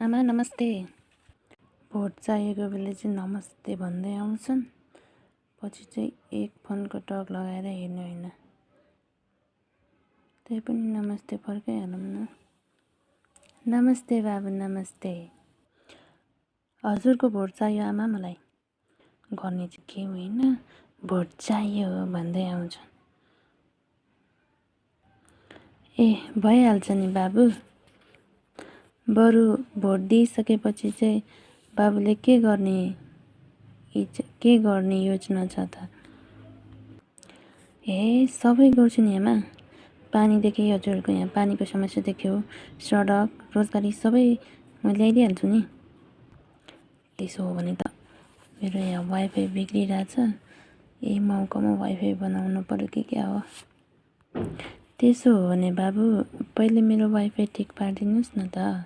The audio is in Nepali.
आमा नमस्ते। भोट चाहिएको बेला चाहिँ नमस्ते भन्दै आउँछन्, पछि चाहिँ एक फोनको टक लगाएर हेर्ने होइन। त्यही पनि नमस्ते फर्काइहालौँ न। नमस्ते बाबु नमस्ते। हजुरको भोट चाहियो आमा मलाई। गर्ने चाहिँ के होइन, भोट चाहियो भन्दै आउँछ। ए भइहाल्छ नि बाबु। बरु भोट दिइसकेपछि चाहिँ बाबुले के गर्ने योजना छ त? ए सबै गर्छु नि आमा। पानीदेखि हजुरहरूको यहाँ पानीको समस्या देख्यो, सडक, रोजगारी सबै म ल्याइदिइहाल्छु नि। त्यसो हो भने त मेरो यहाँ वाइफाई बिग्रिरहेछ। यही मौकामा वाइफाई बनाउनु पर्यो कि क्या हो? त्यसो हो भने बाबु पहिले मेरो वाइफाई ठिक पारिदिनुहोस् न त।